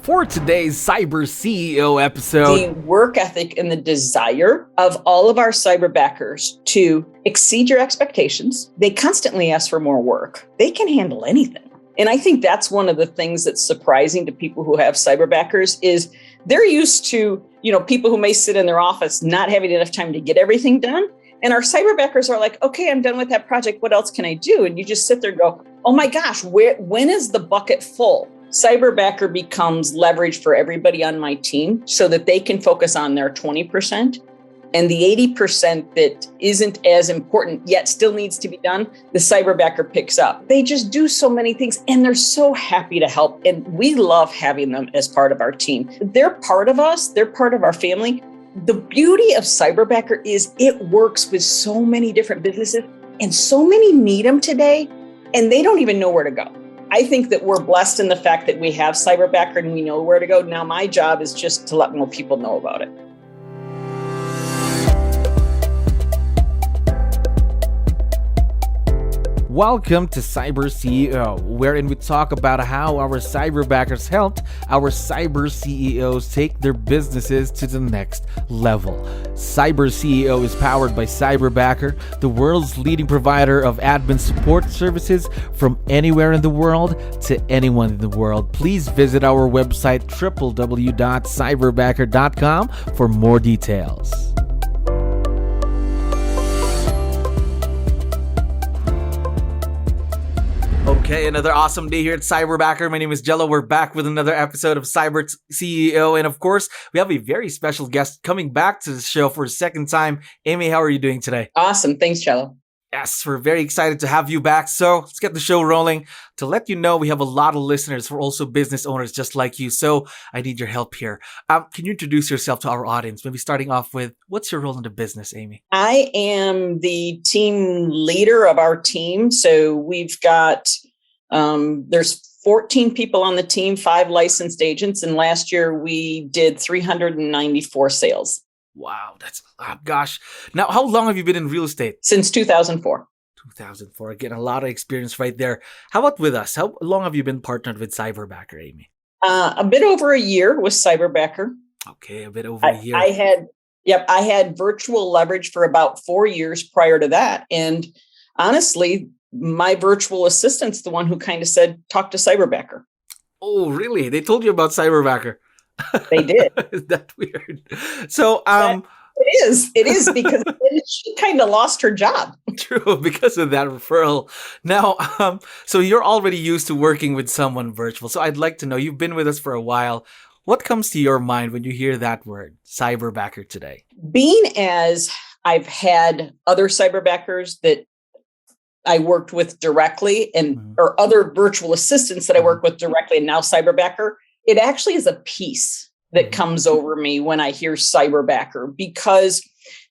For today's Cyber CEO episode, the work ethic and the desire of all of our cyberbackers to exceed your expectations. They constantly ask for more work. They can handle anything. And I think that's one of the things that's surprising to people who have cyberbackers is they're used to, people who may sit in their office not having enough time to get everything done. And our cyberbackers are like, okay, I'm done with that project. What else can I do? And you just sit there and go, oh my gosh, when is the bucket full? Cyberbacker becomes leverage for everybody on my team so that they can focus on their 20%. And the 80% that isn't as important yet still needs to be done, the cyberbacker picks up. They just do so many things and they're so happy to help. And we love having them as part of our team. They're part of us. They're part of our family. The beauty of Cyberbacker is it works with so many different businesses and so many need them today and they don't even know where to go. I think that we're blessed in the fact that we have Cyberbacker and we know where to go. Now, my job is just to let more people know about it. welcome to Cyber CEO, wherein we talk about how our cyberbackers helped our cyber CEOs take their businesses to the next level. Cyber CEO is powered by Cyberbacker, the world's leading provider of admin support services from anywhere in the world to anyone in the world. Please visit our website www.cyberbacker.com for more details. Okay, another awesome day here at Cyberbacker. My name is Jello. We're back with another episode of Cyber CEO. And of course, we have a very special guest coming back to the show for a second time. Amy, how are you doing today? Awesome. Thanks, Jello. Yes, we're very excited to have you back. So let's get the show rolling. To let you know, we have a lot of listeners who are also business owners just like you. So I need your help here. Can you introduce yourself to our audience? Maybe starting off with, what's your role in the business, Amy? I am the team leader of our team. So we've got, there's 14 people on the team, 5 licensed agents. And last year we did 394 sales. Wow, that's gosh. Now, how long have you been in real estate? Since 2004. 2004. Again, a lot of experience right there. How about with us? How long have you been partnered with Cyberbacker, Amy? A bit over a year with Cyberbacker. Okay, a bit over a year. I had virtual leverage for about 4 years prior to that. And honestly, my virtual assistant's the one who kind of said, talk to Cyberbacker. Oh, really? They told you about Cyberbacker? They did. Is that weird? So, it is because she kind of lost her job. True, because of that referral. Now, so you're already used to working with someone virtual. So I'd like to know, you've been with us for a while. What comes to your mind when you hear that word, Cyberbacker today? Being as I've had other Cyberbackers that I worked with directly or other virtual assistants that I work with directly and now Cyberbacker, it actually is a peace that comes over me when I hear Cyberbacker because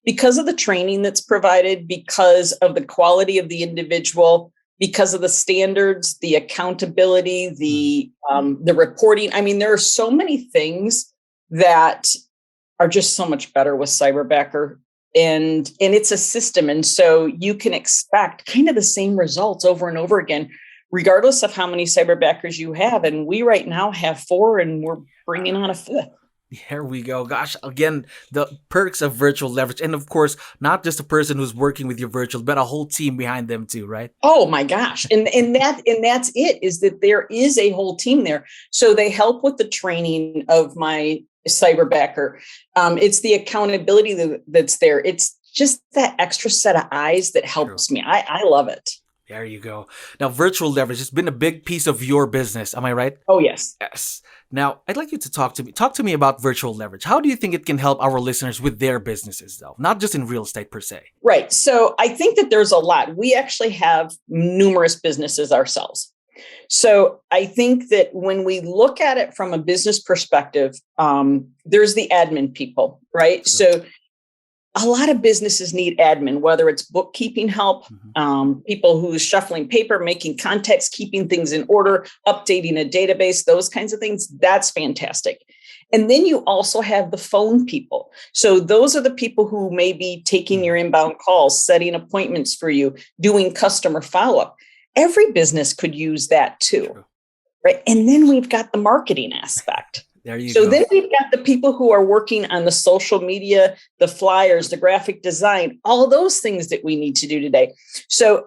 of the training that's provided, because of the quality of the individual, because of the standards, the accountability, the reporting. I mean, there are so many things that are just so much better with Cyberbacker. And it's a system. And so you can expect kind of the same results over and over again, regardless of how many Cyberbackers you have. And we right now have 4 and we're bringing on a 5th. Here we go. Gosh, again, the perks of virtual leverage. And of course, not just a person who's working with your virtual, but a whole team behind them too, right? Oh my gosh. And that's it, is that there is a whole team there. So they help with the training of my Cyberbacker. It's the accountability that's there. It's just that extra set of eyes that helps me. I love it. There you go. Now, virtual leverage has been a big piece of your business. Am I right? Oh, yes. Yes. Now, I'd like you to talk to me about virtual leverage. How do you think it can help our listeners with their businesses, though? Not just in real estate per se. Right. So I think that there's a lot. We actually have numerous businesses ourselves. So I think that when we look at it from a business perspective, there's the admin people, right? So a lot of businesses need admin, whether it's bookkeeping help, people who's shuffling paper, making contacts, keeping things in order, updating a database, those kinds of things. That's fantastic. And then you also have the phone people. So those are the people who may be taking your inbound calls, setting appointments for you, doing customer follow-up. Every business could use that too. right? And then we've got the marketing aspect. There you so go. Then we've got the people who are working on the social media, the flyers, the graphic design, all those things that we need to do today. So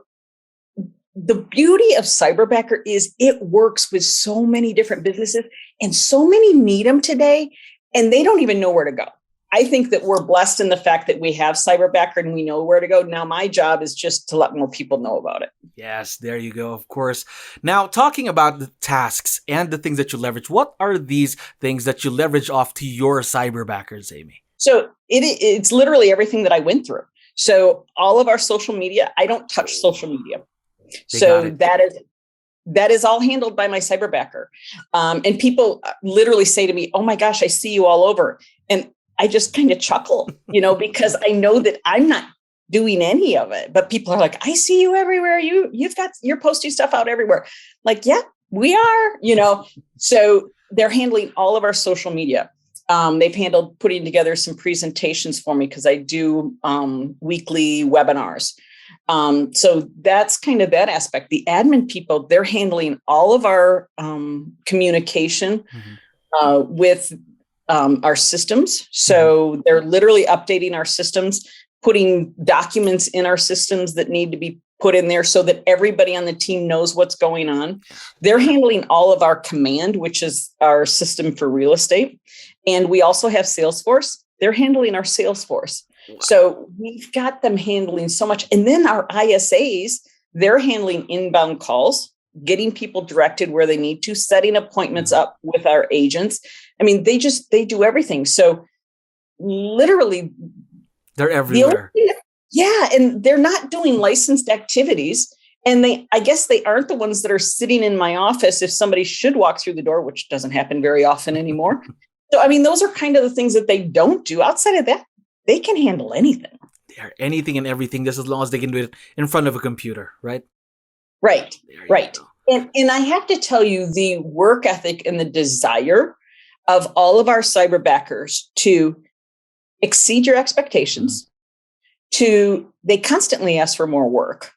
the beauty of Cyberbacker is it works with so many different businesses, and so many need them today, and they don't even know where to go. I think that we're blessed in the fact that we have Cyberbacker and we know where to go. Now, my job is just to let more people know about it. Yes, there you go, of course. Now, talking about the tasks and the things that you leverage, what are these things that you leverage off to your Cyberbackers, Amy? So it's literally everything that I went through. So all of our social media, I don't touch social media. So that is all handled by my Cyberbacker. And people literally say to me, "Oh my gosh, I see you all over." And I just kind of chuckle, because I know that I'm not doing any of it, but people are like, "I see you everywhere. You're posting stuff out everywhere." Like, yeah, we are, So they're handling all of our social media. They've handled putting together some presentations for me because I do weekly webinars. So that's kind of that aspect. The admin people, they're handling all of our communication with our systems. So they're literally updating our systems, putting documents in our systems that need to be put in there so that everybody on the team knows what's going on. They're handling all of our command, which is our system for real estate. And we also have Salesforce. They're handling our Salesforce. Wow. So we've got them handling so much. And then our ISAs, they're handling inbound calls, getting people directed where they need to, setting appointments up with our agents. I mean, they do everything. So literally, they're everywhere. And they're not doing licensed activities. And I guess they aren't the ones that are sitting in my office if somebody should walk through the door, which doesn't happen very often anymore. So, I mean, those are kind of the things that they don't do. Outside of that, they can handle anything. They're anything and everything, just as long as they can do it in front of a computer, right? Right. And I have to tell you, the work ethic and the desire of all of our Cyberbackers to exceed your expectations, they constantly ask for more work.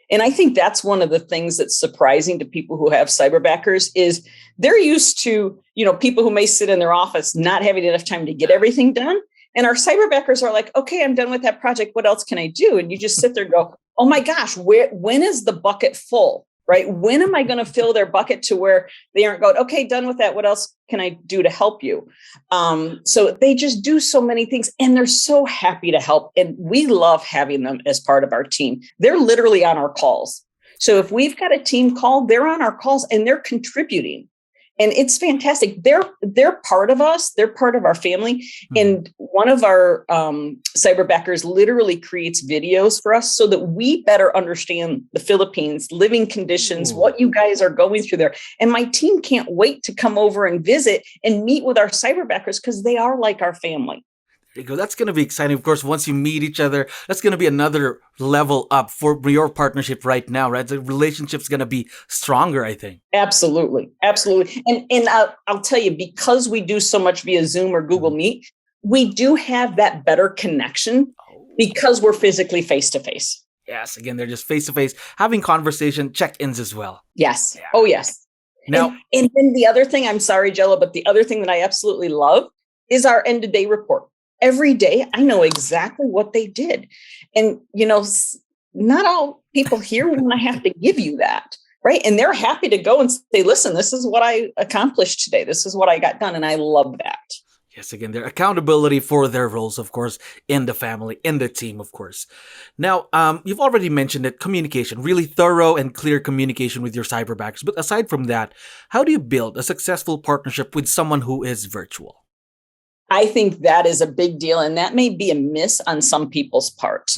And I think that's one of the things that's surprising to people who have Cyberbackers is they're used to, people who may sit in their office not having enough time to get everything done. And our Cyberbackers are like, "Okay, I'm done with that project. What else can I do?" And you just sit there and go, "Oh my gosh, when is the bucket full?" Right? When am I going to fill their bucket to where they aren't going, "Okay, done with that. What else can I do to help you?" So they just do so many things, and they're so happy to help. And we love having them as part of our team. They're literally on our calls. So if we've got a team call, they're on our calls and they're contributing. And it's fantastic. They're part of us. They're part of our family. And one of our Cyberbackers literally creates videos for us so that we better understand the Philippines, living conditions, what you guys are going through there. And my team can't wait to come over and visit and meet with our Cyberbackers because they are like our family. There you go. That's going to be exciting. Of course, once you meet each other, that's going to be another level up for your partnership right now, right? The relationship's going to be stronger, I think. Absolutely. And I'll tell you, because we do so much via Zoom or Google Meet, we do have that better connection because we're physically face-to-face. Yes. Again, they're just face-to-face, having conversation, check-ins as well. Yes. Yeah. Oh, yes. Now, and then the other thing, I'm sorry, Jello, but the other thing that I absolutely love is our end-of-day report. Every day, I know exactly what they did. And, not all people here want to have to give you that, right? And they're happy to go and say, "Listen, this is what I accomplished today. This is what I got done." And I love that. Yes, again, their accountability for their roles, of course, in the family, in the team, of course. Now, you've already mentioned it, communication, really thorough and clear communication with your Cyberbackers. But aside from that, how do you build a successful partnership with someone who is virtual? I think that is a big deal. And that may be a miss on some people's parts.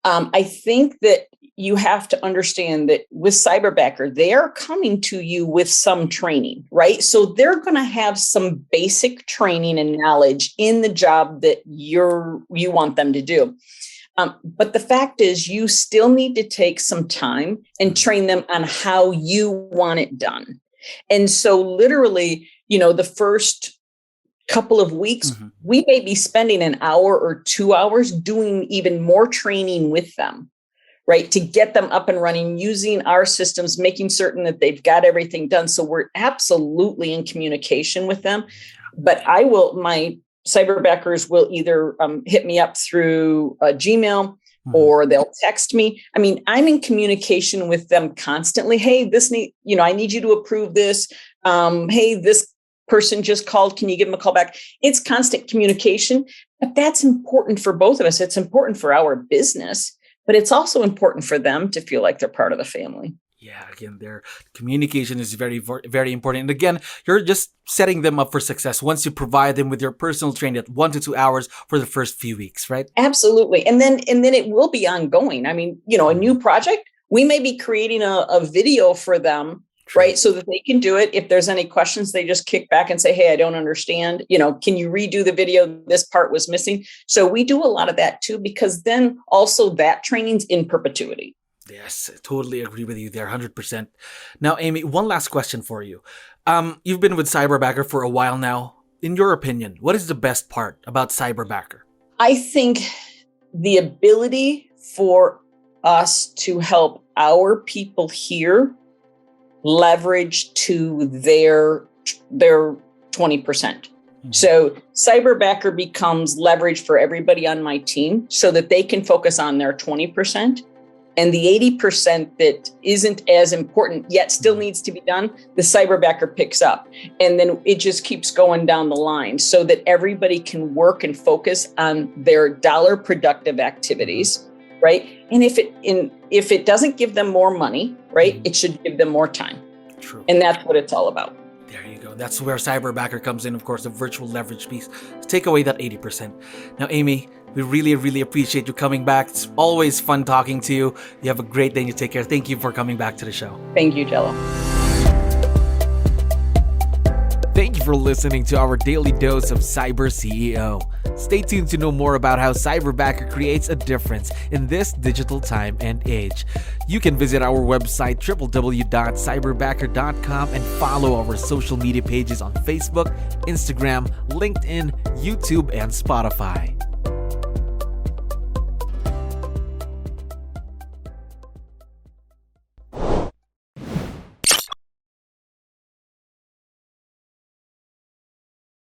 I think that you have to understand that with Cyberbacker, they are coming to you with some training, right? So they're going to have some basic training and knowledge in the job that you want them to do. But the fact is, you still need to take some time and train them on how you want it done. And so literally, the first couple of weeks, we may be spending an hour or 2 hours doing even more training with them, right? To get them up and running, using our systems, making certain that they've got everything done. So we're absolutely in communication with them. But my cyberbackers will either hit me up through Gmail or they'll text me. I mean, I'm in communication with them constantly. Hey, I need you to approve this. Hey, this person just called. Can you give them a call back? It's constant communication, but that's important for both of us. It's important for our business, but it's also important for them to feel like they're part of the family. Yeah, again, their communication is very, very important. And again, you're just setting them up for success once you provide them with your personal training at 1 to 2 hours for the first few weeks, right? Absolutely. And then it will be ongoing. I mean, a new project, we may be creating a video for them, right? So that they can do it. If there's any questions, they just kick back and say, hey, I don't understand. Can you redo the video? This part was missing. So we do a lot of that too, because then also that training's in perpetuity. Yes, I totally agree with you there, 100%. Now, Amy, one last question for you. You've been with Cyberbacker for a while now. In your opinion, what is the best part about Cyberbacker? I think the ability for us to help our people here leverage to their 20%. So Cyberbacker becomes leverage for everybody on my team so that they can focus on their 20%. And the 80% that isn't as important yet still needs to be done, the Cyberbacker picks up. And then it just keeps going down the line so that everybody can work and focus on their dollar productive activities, right? And if it doesn't give them more money, right, it should give them more time. True. And that's what it's all about. There you go. That's where Cyberbacker comes in, of course, the virtual leverage piece. Take away that 80%. Now, Amy, we really, really appreciate you coming back. It's always fun talking to you. You have a great day and you take care. Thank you for coming back to the show. Thank you, Jello. Thank you for listening to our daily dose of Cyber CEO. Stay tuned to know more about how Cyberbacker creates a difference in this digital time and age. You can visit our website www.cyberbacker.com and follow our social media pages on Facebook, Instagram, LinkedIn, YouTube, and Spotify.